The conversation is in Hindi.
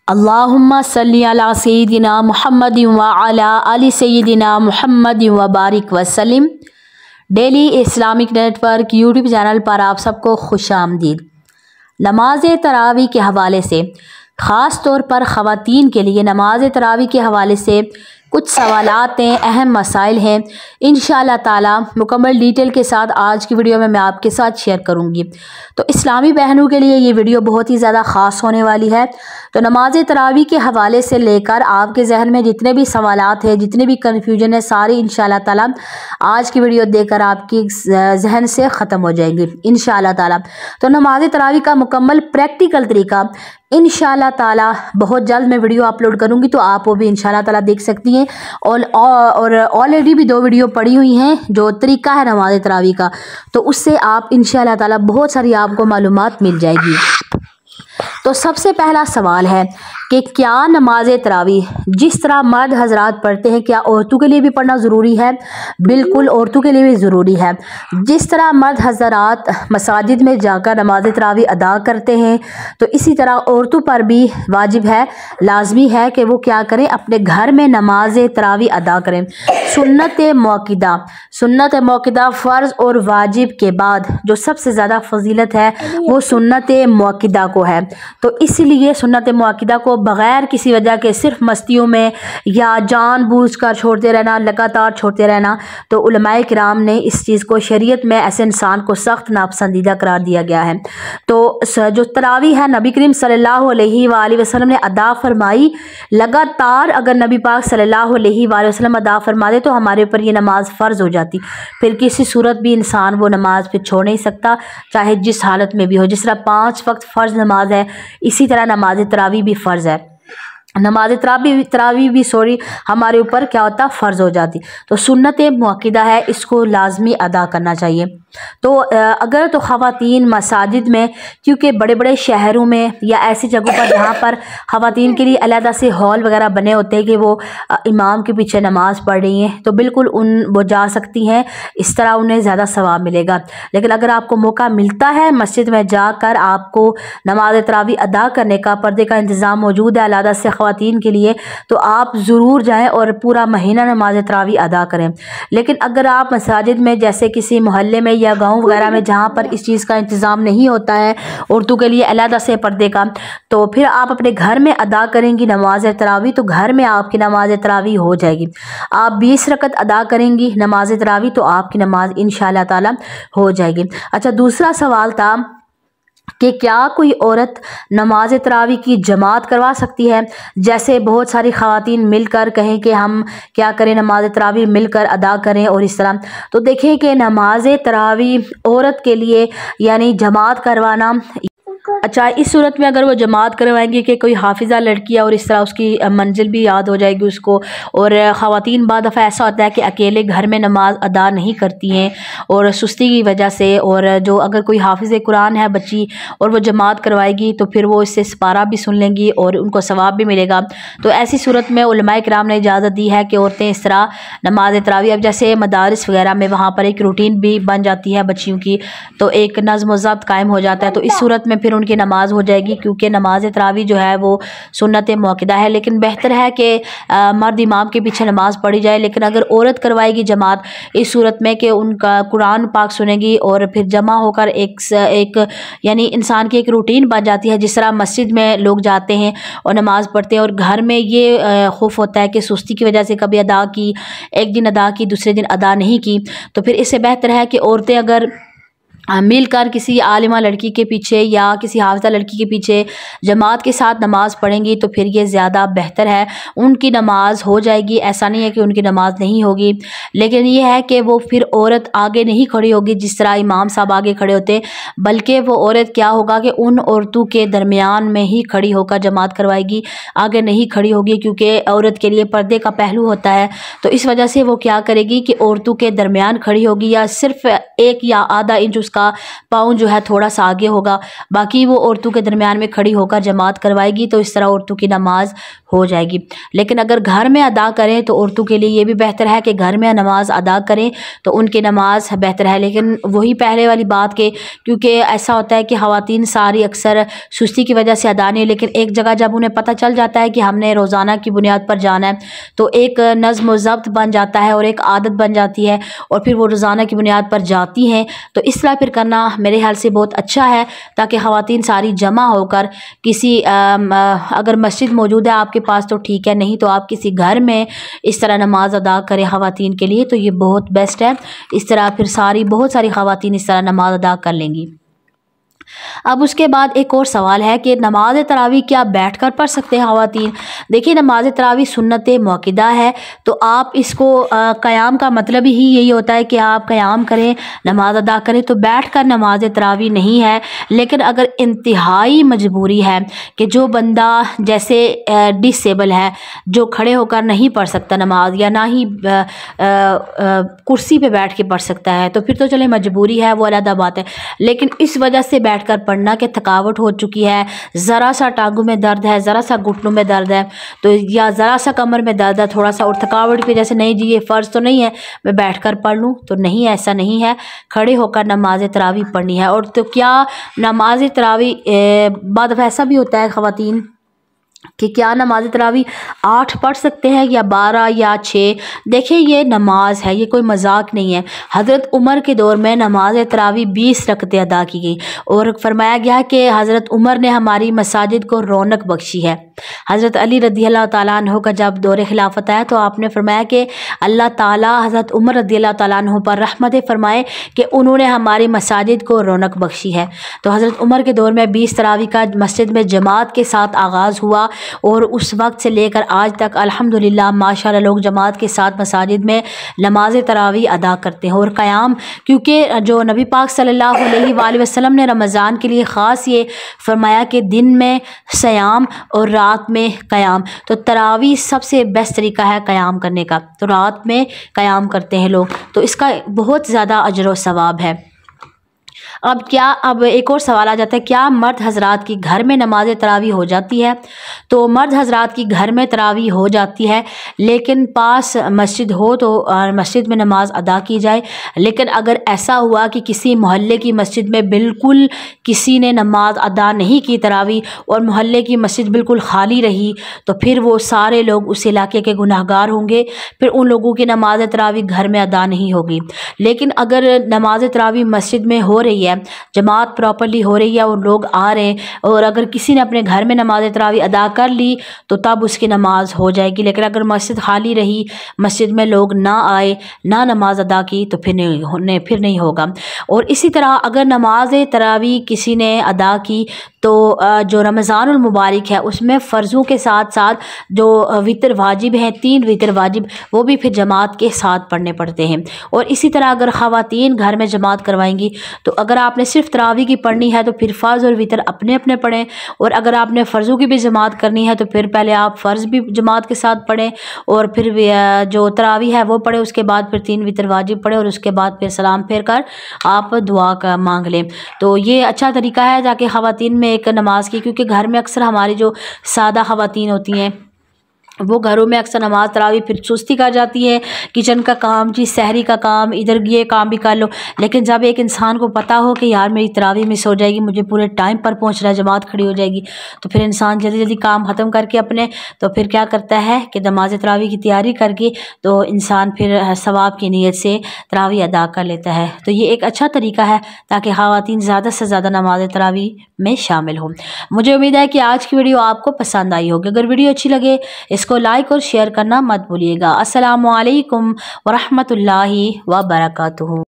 अल्लाहुम्मा सल्ली अला सय्यिदिना मुहम्मद व अला आलि सय्यिदिना मुहम्मद व बारिक वसल्लम। Daily Islamic network YouTube channel पर आप सबको खुशामदीद। नमाज तरावी के हवाले से ख़ास तौर पर ख़वातीन के लिए नमाज तरावी के हवाले से कुछ सवालात हैं, अहम मसाइल हैं। इंशाअल्लाह ताला मुकम्मल डिटेल के साथ आज की वीडियो में मैं आपके साथ शेयर करूंगी। तो इस्लामी बहनों के लिए ये वीडियो बहुत ही ज़्यादा ख़ास होने वाली है। तो नमाज तरावी के हवाले से लेकर आपके जहन में जितने भी सवालात हैं, जितने भी कन्फ्यूजन है, सारी इंशाअल्लाह ताला आज की वीडियो देखकर आपकी जहन से ख़त्म हो जाएंगी इंशाअल्लाह ताला। तो नमाज तरावी का मुकम्मल प्रैक्टिकल तरीका इंशाअल्लाह ताला बहुत जल्द मैं वीडियो अपलोड करूंगी, तो आप वो भी इंशाअल्लाह ताला देख सकती हैं। और ऑलरेडी भी 2 वीडियो पड़ी हुई हैं जो तरीका है नमाज तरावी का, तो उससे आप इंशाअल्लाह ताला बहुत सारी आपको मालूमात मिल जाएगी। तो सबसे पहला सवाल है कि क्या नमाज तरावी जिस तरह मर्द हजरात पढ़ते हैं क्या औरतों के लिए भी पढ़ना ज़रूरी है? बिल्कुल, औरतों के लिए भी ज़रूरी है। जिस तरह मर्द हजरात मसाजिद में जाकर नमाज तरावी अदा करते हैं, तो इसी तरह औरतों पर भी वाजिब है, लाजमी है कि वो क्या करें, अपने घर में नमाज तरावी अदा करें। सुन्नत मौक़िदा फ़र्ज़ और वाजिब के बाद जो सबसे ज़्यादा फजीलत है वो सुन्नत मौक़िदा को है। तो इसलिए सुन्नत मौक़िदा को बग़ैर किसी वजह के सिर्फ मस्तियों में या जानबूझकर छोड़ते रहना, लगातार छोड़ते रहना, तो उलमाए किराम ने इस चीज़ को शरीयत में ऐसे इंसान को सख्त नापसंदीदा करार दिया गया है। तो जो तरावी है नबी करीम सल्लल्लाहु अलैहि वसल्लम ने अदा फरमाई, लगातार अगर नबी पाक सल्लल्लाहु अलैहि वसल्लम अदा फरमा दे तो हमारे ऊपर ये नमाज फ़र्ज़ हो जाती। फिर किसी सूरत भी इंसान वो नमाज फिर छोड़ नहीं सकता, चाहे जिस हालत में भी हो। जिस तरह 5 वक्त फ़र्ज़ नमाज है, इसी तरह नमाज तरावी भी फ़र्ज़ है। नमाज तरावी भी हमारे ऊपर क्या होता, फ़र्ज़ हो जाती। तो सुन्नत मौक़िदा है, इसको लाजमी अदा करना चाहिए। तो अगर तो ख़वातीन मसाजिद में, क्योंकि बड़े बड़े शहरों में या ऐसी जगहों पर जहाँ पर ख़वातीन के लिए अलहदा से हॉल वगैरह बने होते हैं कि वो इमाम के पीछे नमाज़ पढ़ रही हैं, तो बिल्कुल वो जा सकती हैं, इस तरह उन्हें ज़्यादा सवाब मिलेगा। लेकिन अगर आपको मौका मिलता है मस्जिद में जाकर आपको नमाज तरावी अदा करने का, पर्दे का इंतज़ाम मौजूद है अलहदा से ख़वातीन के लिए, तो आप ज़रूर जाएँ और पूरा महीना नमाज तरावी अदा करें। लेकिन अगर आप मसाजिद में जैसे किसी मोहल्ले में या गांव वगैरह में जहाँ पर इस चीज़ का इंतज़ाम नहीं होता है औरतों के लिए अलहदा से पर्दे का, तो फिर आप अपने घर में अदा करेंगी नमाज तरावी, तो घर में आपकी नमाज तरावी हो जाएगी। आप 20 रकत अदा करेंगी नमाज तरावी, तो आपकी नमाज इंशाअल्लाह ताला हो जाएगी। अच्छा, दूसरा सवाल था कि क्या कोई औरत नमाज तरावी की जमात करवा सकती है? जैसे बहुत सारी ख़वातीन मिलकर कहें कि हम क्या करें, नमाज तरावी मिलकर अदा करें और इस तरह। तो देखें कि नमाज तरावी औरत के लिए यानी जमात करवाना, अच्छा इस सूरत में अगर वो जमात करवाएंगे कि कोई हाफिज़ा लड़की है और इस तरह उसकी मंजिल भी याद हो जाएगी उसको। और ख़वातीन बाद दफ़ा ऐसा होता है कि अकेले घर में नमाज अदा नहीं करती हैं और सुस्ती की वजह से, और जो अगर कोई हाफिज़ कुरान है बच्ची और वो जमात करवाएगी तो फिर वो इससे सपारा भी सुन लेंगी और उनको सवाब भी मिलेगा। तो ऐसी सूरत में उलमाए किराम ने इजाज़त दी है कि औरतें इस तरह नमाज तरावी, अब जैसे मदारिस वगैरह में वहाँ पर एक रूटीन भी बन जाती है बच्चियों की, तो एक नज़्म व ज़ब्त कायम हो जाता है। तो इस सूरत में फिर उनकी नमाज हो जाएगी, क्योंकि नमाज तरावी जो है वो सुन्नत मौक़िदा है। लेकिन बेहतर है कि मर्द इमाम के पीछे नमाज पढ़ी जाए। लेकिन अगर औरत करवाएगी जमात, इस सूरत में कि उनका कुरान पाक सुनेगी और फिर जमा होकर एक यानी इंसान की एक रूटीन बन जाती है। जिस तरह मस्जिद में लोग जाते हैं और नमाज़ पढ़ते हैं, और घर में ये खौफ होता है कि सुस्ती की वजह से कभी अदा की, एक दिन अदा की, दूसरे दिन अदा नहीं की, तो फिर इससे बेहतर है कि औरतें अगर मिलकर किसी आलिमा लड़की के पीछे या किसी हाफिज़ा लड़की के पीछे जमात के साथ नमाज़ पढ़ेंगी, तो फिर ये ज़्यादा बेहतर है, उनकी नमाज हो जाएगी। ऐसा नहीं है कि उनकी नमाज नहीं होगी, लेकिन ये है कि वो फिर औरत आगे नहीं खड़ी होगी जिस तरह इमाम साहब आगे खड़े होते, बल्कि वो औरत क्या होगा कि उन औरतों के दरमियान में ही खड़ी होकर जमात करवाएगी, आगे नहीं खड़ी होगी, क्योंकि औरत के लिए पर्दे का पहलू होता है। तो इस वजह से वो क्या करेगी कि औरतों के दरमियान खड़ी होगी, या सिर्फ 1 या आधा इंच उसका उसका पाँव जो है थोड़ा सा आगे होगा, बाकी वो औरतों के दरमियान में खड़ी होकर जमात करवाएगी, तो इस तरह औरतों की नमाज हो जाएगी। लेकिन अगर घर में अदा करें तो औरतों के लिए ये भी बेहतर है कि घर में नमाज अदा करें तो उनकी नमाज बेहतर है। लेकिन वही पहले वाली बात के, क्योंकि ऐसा होता है कि ख़वातीन सारी अक्सर सुस्ती की वजह से अदा नहीं, लेकिन एक जगह जब उन्हें पता चल जाता है कि हमने रोज़ाना की बुनियाद पर जाना है तो एक नज़्म व ज़ब्त बन जाता है और एक आदत बन जाती है और फिर वो रोज़ाना की बुनियाद पर जाती हैं। तो इस तरह फिर करना मेरे ख्याल से बहुत अच्छा है, ताकि ख़वातीन सारी जमा होकर किसी अगर मस्जिद मौजूद है आपके पास तो ठीक है, नहीं तो आप किसी घर में इस तरह नमाज अदा करें ख़वातीन के लिए, तो ये बहुत बेस्ट है। इस तरह फिर बहुत सारी ख़वातीन इस तरह नमाज अदा कर लेंगी। अब उसके बाद एक और सवाल है कि नमाज तरावी क्या बैठकर पढ़ सकते हैं ख़वातीन? देखिए, नमाज तरावी सुन्नत मुअक्कदा है, तो आप इसको क़याम का मतलब ही यही होता है कि आप क़याम करें, नमाज अदा करें, तो बैठकर नमाज तरावी नहीं है। लेकिन अगर इंतहाई मजबूरी है कि जो बंदा जैसे डिसेबल है, जो खड़े होकर नहीं पढ़ सकता नमाज या ना ही कुर्सी पे बैठ के पढ़ सकता है, तो फिर तो चले मजबूरी है, वो अलग बात है। लेकिन इस वजह से बैठकर पढ़ना कि थकावट हो चुकी है, ज़रा सा टांगों में दर्द है, ज़रा सा घुटनों में दर्द है, तो या ज़रा सा कमर में दर्द है थोड़ा सा, और थकावट की वजह से नहीं जी ये फ़र्ज़ तो नहीं है मैं बैठकर पढ़ लूँ, तो नहीं, ऐसा नहीं है। खड़े होकर नमाज तरावी पढ़नी है। और तो क्या नमाज तरावी बाद ऐसा भी होता है ख़वातीन कि क्या नमाज तरावी 8 पढ़ सकते हैं या 12 या 6? देखिए, ये नमाज है, ये कोई मजाक नहीं है। हज़रत उमर के दौर में नमाज तरावी 20 रकतें अदा की गई और फरमाया गया कि हज़रत उमर ने हमारी मसाजिद को रौनक बख्शी है। हज़रत अली रज़ियल्लाहु ताला अन्हु का जब दौर खिलाफत आया तो आपने फरमाया कि अल्लाह ताला हज़रत उमर रज़ियल्लाहु ताला अन्हु पर रहमत फरमाए कि उन्होंने हमारी मसाजिद को रौनक बख्शी है। तो हज़रत उमर के दौर में 20 तरावी का मस्जिद में जमात के साथ आगाज़ हुआ और उस वक्त से लेकर आज तक अल्हम्दुलिल्लाह माशाअल्लाह लोग जमात के साथ मसाजिद में नमाज तरावी अदा करते हैं। और क़याम, क्योंकि जो नबी पाक सल्लल्लाहु अलैहि वसल्लम ने रमज़ान के लिए ख़ास ये फरमाया कि दिन में सयाम और रात में क़याम, तो तरावी सबसे बेस्ट तरीका है क़याम करने का। तो रात में क़याम करते हैं लोग, तो इसका बहुत ज़्यादा अजर व सवाब है। अब एक और सवाल आ जाता है, क्या मर्द हजरात की घर में नमाज तरावी हो जाती है? तो मर्द हजरात की घर में तरावी हो जाती है, लेकिन पास मस्जिद हो तो मस्जिद में नमाज अदा की जाए। लेकिन अगर ऐसा हुआ कि किसी मोहल्ले की मस्जिद में बिल्कुल किसी ने नमाज अदा नहीं की तरावी और मोहल्ले की मस्जिद बिल्कुल खाली रही, तो फिर वो सारे लोग उस इलाके के गुनाहगार होंगे, फिर उन लोगों की नमाज तरावी घर में अदा नहीं होगी। लेकिन अगर नमाज तरावी मस्जिद में हो रही है, जमात प्रॉपर्ली हो रही है और लोग आ रहे हैं, और अगर किसी ने अपने घर में नमाज तरावी अदा कर ली तो तब उसकी नमाज हो जाएगी। लेकिन अगर मस्जिद खाली रही, मस्जिद में लोग ना आए, ना नमाज अदा की, तो फिर नहीं होगा। और इसी तरह अगर नमाज तरावी किसी ने अदा की तो जो रमज़ानुल मुबारक है उसमें फ़र्ज़ों के साथ साथ जो वितर वाजिब हैं, 3 वितर वाजिब, वो भी फिर जमात के साथ पढ़ने पड़ते हैं। और इसी तरह अगर ख़वातीन घर में जमात करवाएंगी तो अगर आपने सिर्फ तरावी की पढ़नी है तो फिर फ़र्ज़ और वितर अपने अपने पढ़ें, और अगर आपने फ़र्ज़ों की भी जमात करनी है तो फिर पहले आप फ़र्ज़ भी जमात के साथ पढ़ें और फिर जो तरावी है वो पढ़ें, उसके बाद फिर 3 वितर वाजिब पढ़ें और उसके बाद फिर सलाम फेर कर आप दुआ का मांग लें। तो ये अच्छा तरीका है जाके ख़वातीन में एक नमाज की, क्योंकि घर में अक्सर हमारी जो सादा ख़वातीन होती हैं वो घरों में अक्सर नमाज तरावी फिर सुस्ती कर जाती है, किचन का काम जी, सहरी का काम, इधर ये काम भी कर लो। लेकिन जब एक इंसान को पता हो कि यार मेरी तरावी मिस हो जाएगी, मुझे पूरे टाइम पर पहुंचना है, जमात खड़ी हो जाएगी, तो फिर इंसान जल्दी जल्दी काम ख़त्म करके अपने तो फिर क्या करता है कि नमाज तरावी की तैयारी करके तो इंसान फिर सवाब की नीयत से तरावी अदा कर लेता है। तो ये एक अच्छा तरीका है ताकि ख़वातीन ज़्यादा से ज़्यादा नमाज तरावी में शामिल हों। मुझे उम्मीद है कि आज की वीडियो आपको पसंद आई होगी। अगर वीडियो अच्छी लगे इसको लाइक और शेयर करना मत भूलिएगा। अस्सलामु अलैकुम व रहमतुल्लाहि व बरकातुहू।